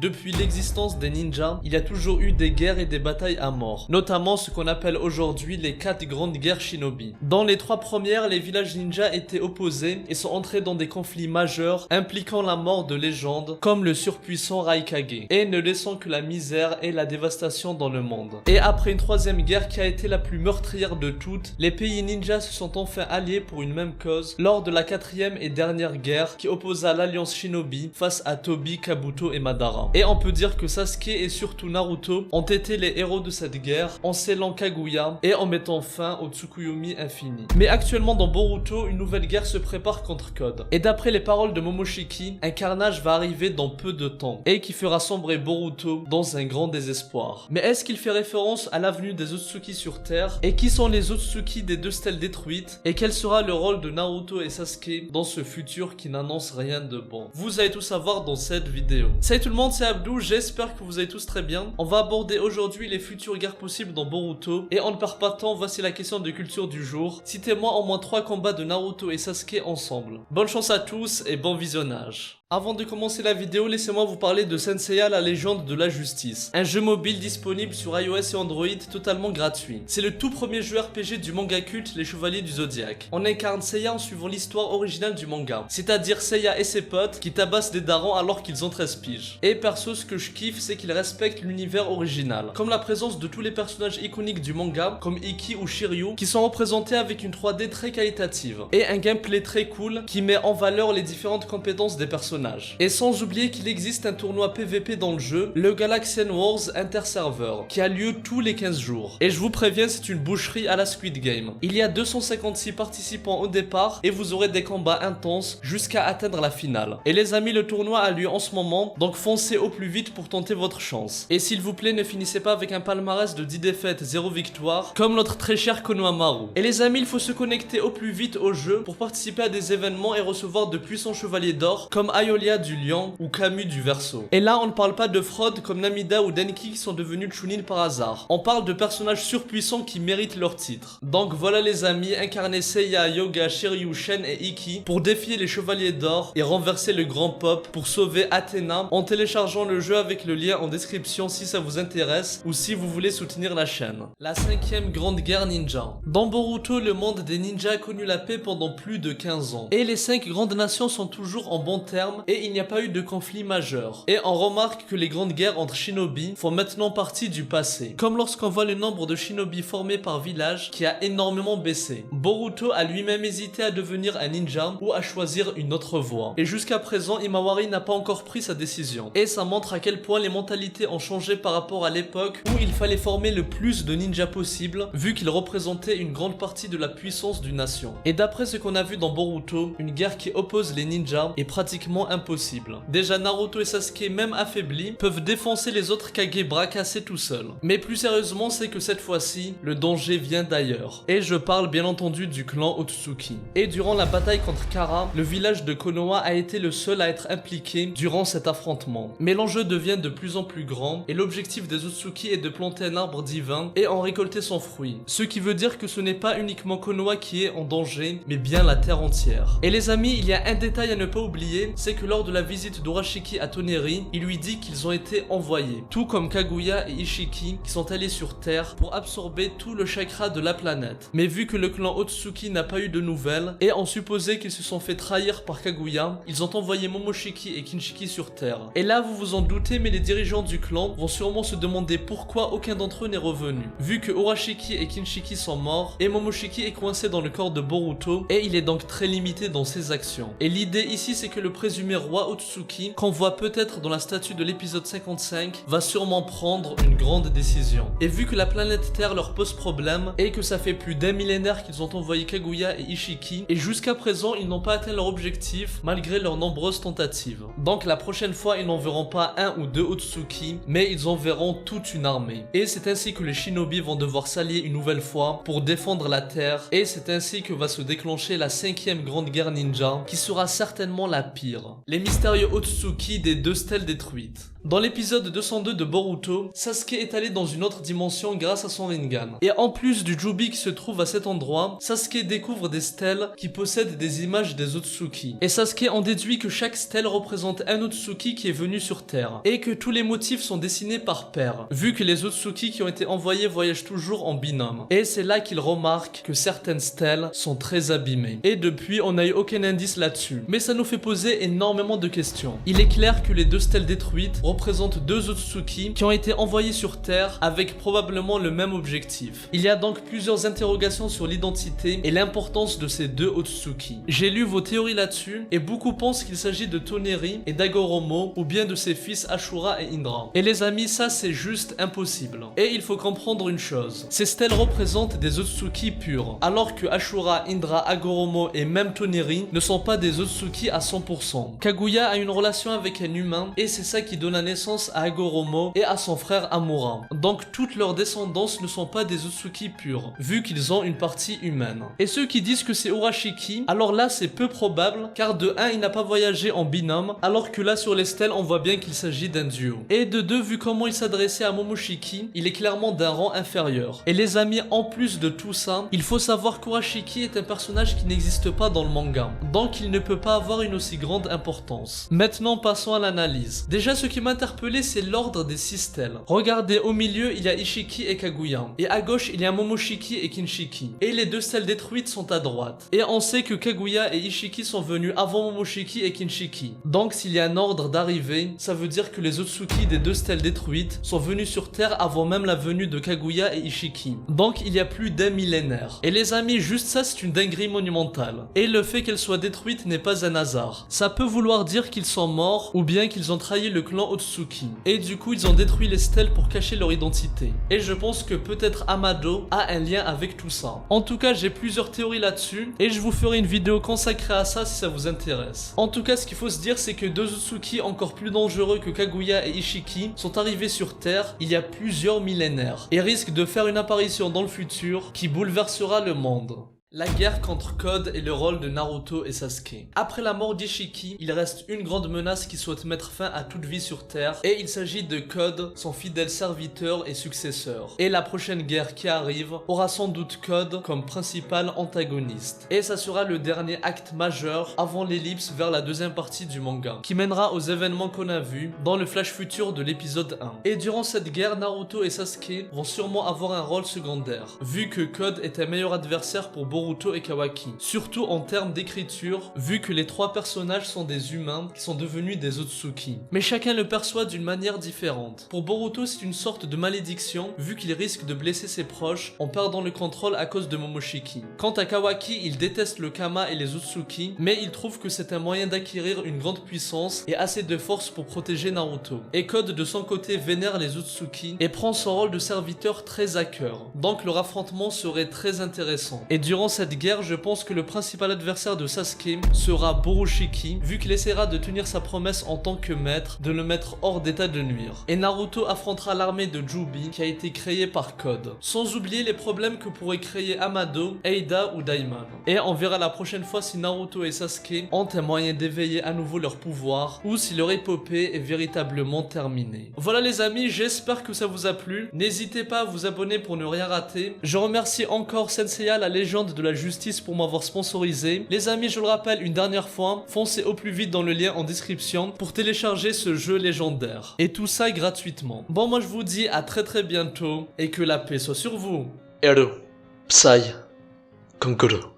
Depuis l'existence des ninjas, il y a toujours eu des guerres et des batailles à mort, notamment ce qu'on appelle aujourd'hui les 4 grandes guerres shinobi. Dans les 3 premières, les villages ninjas étaient opposés et sont entrés dans des conflits majeurs impliquant la mort de légendes comme le surpuissant Raikage, et ne laissant que la misère et la dévastation dans le monde. Et après une 3e guerre qui a été la plus meurtrière de toutes, les pays ninjas se sont enfin alliés pour une même cause lors de la 4e et dernière guerre qui opposa l'alliance shinobi face à Tobi, Kabuto et Madara. Et on peut dire que Sasuke et surtout Naruto ont été les héros de cette guerre en scellant Kaguya et en mettant fin au Tsukuyomi infini. Mais actuellement dans Boruto, une nouvelle guerre se prépare contre Code. Et d'après les paroles de Momoshiki, un carnage va arriver dans peu de temps et qui fera sombrer Boruto dans un grand désespoir. Mais est-ce qu'il fait référence à l'avenue des Otsutsuki sur Terre? Et qui sont les Otsutsuki des 2 stèles détruites? Et quel sera le rôle de Naruto et Sasuke dans ce futur qui n'annonce rien de bon? Vous allez tout savoir dans cette vidéo. Salut tout le monde, c'est Abdou, j'espère que vous allez tous très bien. On va aborder aujourd'hui les futures guerres possibles dans Boruto. Et on ne perd pas de temps, voici la question de culture du jour. Citez-moi au moins 3 combats de Naruto et Sasuke ensemble. Bonne chance à tous et bon visionnage. Avant de commencer la vidéo, laissez-moi vous parler de Senseiya, la légende de la justice. Un jeu mobile disponible sur iOS et Android totalement gratuit. C'est le tout premier jeu RPG du manga culte Les Chevaliers du Zodiaque. On incarne Seiya en suivant l'histoire originale du manga. C'est-à-dire Seiya et ses potes qui tabassent des darons alors qu'ils ont 13 piges. Et perso, ce que je kiffe, c'est qu'ils respectent l'univers original. Comme la présence de tous les personnages iconiques du manga, comme Ikki ou Shiryu, qui sont représentés avec une 3D très qualitative. Et un gameplay très cool qui met en valeur les différentes compétences des personnages. Et sans oublier qu'il existe un tournoi PVP dans le jeu, le Galaxian Wars Inter-Server, qui a lieu tous les 15 jours. Et je vous préviens, c'est une boucherie à la Squid Game. Il y a 256 participants au départ et vous aurez des combats intenses jusqu'à atteindre la finale. Et les amis, le tournoi a lieu en ce moment, donc foncez au plus vite pour tenter votre chance. Et s'il vous plaît, ne finissez pas avec un palmarès de 10 défaites, 0 victoire, comme notre très cher Konohamaru. Et les amis, il faut se connecter au plus vite au jeu pour participer à des événements et recevoir de puissants chevaliers d'or, comme Ayolia du lion ou Camus du Verseau. Et là on ne parle pas de fraude comme Namida ou Denki qui sont devenus Chunin par hasard. On parle de personnages surpuissants qui méritent leur titre. Donc voilà les amis, incarnez Seiya, Yoga, Shiryu, Shen et Ikki pour défier les chevaliers d'or et renverser le grand pop pour sauver Athéna en téléchargeant le jeu avec le lien en description si ça vous intéresse ou si vous voulez soutenir la chaîne. La 5e grande guerre ninja. Dans Boruto, le monde des ninjas a connu la paix pendant plus de 15 ans. Et les 5 grandes nations sont toujours en bons termes et il n'y a pas eu de conflit majeur. Et on remarque que les grandes guerres entre shinobi font maintenant partie du passé. Comme lorsqu'on voit le nombre de shinobi formés par village qui a énormément baissé. Boruto a lui-même hésité à devenir un ninja ou à choisir une autre voie. Et jusqu'à présent, Imawari n'a pas encore pris sa décision. Et ça montre à quel point les mentalités ont changé par rapport à l'époque où il fallait former le plus de ninjas possible vu qu'ils représentaient une grande partie de la puissance d'une nation. Et d'après ce qu'on a vu dans Boruto, une guerre qui oppose les ninjas est pratiquement impossible. Déjà Naruto et Sasuke, même affaiblis, peuvent défoncer les autres Kage bras cassés tout seuls. Mais plus sérieusement, c'est que cette fois-ci, le danger vient d'ailleurs. Et je parle bien entendu du clan Otsutsuki. Et durant la bataille contre Kara, le village de Konoha a été le seul à être impliqué durant cet affrontement. Mais l'enjeu devient de plus en plus grand et l'objectif des Otsutsuki est de planter un arbre divin et en récolter son fruit. Ce qui veut dire que ce n'est pas uniquement Konoha qui est en danger, mais bien la terre entière. Et les amis, il y a un détail à ne pas oublier, c'est que lors de la visite d'Urashiki à Toneri, il lui dit qu'ils ont été envoyés, tout comme Kaguya et Ishiki qui sont allés sur Terre pour absorber tout le chakra de la planète. Mais vu que le clan Otsutsuki n'a pas eu de nouvelles, et on supposait qu'ils se sont fait trahir par Kaguya, ils ont envoyé Momoshiki et Kinshiki sur Terre. Et là vous vous en doutez, mais les dirigeants du clan vont sûrement se demander pourquoi aucun d'entre eux n'est revenu, vu que Urashiki et Kinshiki sont morts, et Momoshiki est coincé dans le corps de Boruto, et il est donc très limité dans ses actions. Et l'idée ici c'est que le présumé roi Otsutsuki, qu'on voit peut-être dans la statue de l'épisode 55, va sûrement prendre une grande décision. Et vu que la planète Terre leur pose problème, et que ça fait plus d'un millénaire qu'ils ont envoyé Kaguya et Ishiki, et jusqu'à présent ils n'ont pas atteint leur objectif malgré leurs nombreuses tentatives. Donc la prochaine fois ils n'enverront pas un ou deux Otsutsuki, mais ils enverront toute une armée. Et c'est ainsi que les shinobi vont devoir s'allier une nouvelle fois pour défendre la Terre, et c'est ainsi que va se déclencher la 5e grande guerre ninja, qui sera certainement la pire. Les mystérieux Otsutsuki des 2 stèles détruites. Dans l'épisode 202 de Boruto, Sasuke est allé dans une autre dimension grâce à son Rinnegan. Et en plus du Jubi qui se trouve à cet endroit, Sasuke découvre des stèles qui possèdent des images des Otsutsuki. Et Sasuke en déduit que chaque stèle représente un Otsutsuki qui est venu sur Terre. Et que tous les motifs sont dessinés par paire, vu que les Otsutsuki qui ont été envoyés voyagent toujours en binôme. Et c'est là qu'il remarque que certaines stèles sont très abîmées. Et depuis, on n'a eu aucun indice là-dessus. Mais ça nous fait poser énormément de questions. Il est clair que les deux stèles détruites représentent deux Otsutsuki qui ont été envoyés sur Terre avec probablement le même objectif. Il y a donc plusieurs interrogations sur l'identité et l'importance de ces deux Otsutsuki. J'ai lu vos théories là-dessus et beaucoup pensent qu'il s'agit de Toneri et d'Agoromo ou bien de ses fils Ashura et Indra. Et les amis, ça c'est juste impossible. Et il faut comprendre une chose. Ces stèles représentent des Otsutsuki purs, alors que Ashura, Indra, Agoromo et même Toneri ne sont pas des Otsutsuki à 100%. Kaguya a une relation avec un humain et c'est ça qui donne la naissance à Agoromo et à son frère Amura. Donc toute leur descendance ne sont pas des Otsutsuki purs, vu qu'ils ont une partie humaine. Et ceux qui disent que c'est Urashiki, alors là c'est peu probable, car de 1 il n'a pas voyagé en binôme, alors que là sur les stèles on voit bien qu'il s'agit d'un duo. Et de 2, vu comment il s'adressait à Momoshiki, il est clairement d'un rang inférieur. Et les amis, en plus de tout ça, il faut savoir qu'Urashiki est un personnage qui n'existe pas dans le manga, donc il ne peut pas avoir une aussi grande importance. Maintenant passons à l'analyse. Déjà ce qui m'a interpellé c'est l'ordre des 6 stèles. Regardez, au milieu il y a Ishiki et Kaguya, et à gauche il y a Momoshiki et Kinshiki, et les deux stèles détruites sont à droite. Et on sait que Kaguya et Ishiki sont venus avant Momoshiki et Kinshiki. Donc s'il y a un ordre d'arrivée, ça veut dire que les Otsutsuki des deux stèles détruites sont venus sur Terre avant même la venue de Kaguya et Ishiki. Donc il y a plus d'un millénaire. Et les amis, juste ça c'est une dinguerie monumentale. Et le fait qu'elles soient détruites n'est pas un hasard. Ça peut vouloir dire qu'ils sont morts ou bien qu'ils ont trahi le clan Otsutsuki. Et du coup ils ont détruit les stèles pour cacher leur identité. Et je pense que peut-être Amado a un lien avec tout ça. En tout cas j'ai plusieurs théories là-dessus et je vous ferai une vidéo consacrée à ça si ça vous intéresse. En tout cas ce qu'il faut se dire c'est que deux Otsutsuki encore plus dangereux que Kaguya et Ishiki sont arrivés sur Terre il y a plusieurs millénaires et risquent de faire une apparition dans le futur qui bouleversera le monde. La guerre contre Code et le rôle de Naruto et Sasuke. Après la mort d'Ishiki, il reste une grande menace qui souhaite mettre fin à toute vie sur Terre, et il s'agit de Code, son fidèle serviteur et successeur. Et la prochaine guerre qui arrive aura sans doute Code comme principal antagoniste. Et ça sera le dernier acte majeur avant l'ellipse vers la deuxième partie du manga, qui mènera aux événements qu'on a vus dans le flash futur de l'épisode 1. Et durant cette guerre, Naruto et Sasuke vont sûrement avoir un rôle secondaire, vu que Code est un meilleur adversaire pour Boruto et Kawaki, surtout en termes d'écriture, vu que les trois personnages sont des humains qui sont devenus des Otsutsuki. Mais chacun le perçoit d'une manière différente. Pour Boruto, c'est une sorte de malédiction, vu qu'il risque de blesser ses proches en perdant le contrôle à cause de Momoshiki. Quant à Kawaki, il déteste le Kama et les Otsutsuki, mais il trouve que c'est un moyen d'acquérir une grande puissance et assez de force pour protéger Naruto. Et Code de son côté vénère les Otsutsuki et prend son rôle de serviteur très à cœur. Donc leur affrontement serait très intéressant. Et durant cette guerre, je pense que le principal adversaire de Sasuke sera Borushiki, vu qu'il essaiera de tenir sa promesse en tant que maître de le mettre hors d'état de nuire. Et Naruto affrontera l'armée de Jubi qui a été créée par Code. Sans oublier les problèmes que pourraient créer Amado, Eida ou Daimon. Et on verra la prochaine fois si Naruto et Sasuke ont un moyen d'éveiller à nouveau leur pouvoir ou si leur épopée est véritablement terminée. Voilà les amis, j'espère que ça vous a plu. N'hésitez pas à vous abonner pour ne rien rater. Je remercie encore Senseiya, la légende de la justice, pour m'avoir sponsorisé. Les amis, je le rappelle une dernière fois, foncez au plus vite dans le lien en description pour télécharger ce jeu légendaire. Et tout ça gratuitement. Bon, moi je vous dis à très bientôt et que la paix soit sur vous. Ero, Psy, Konkuro.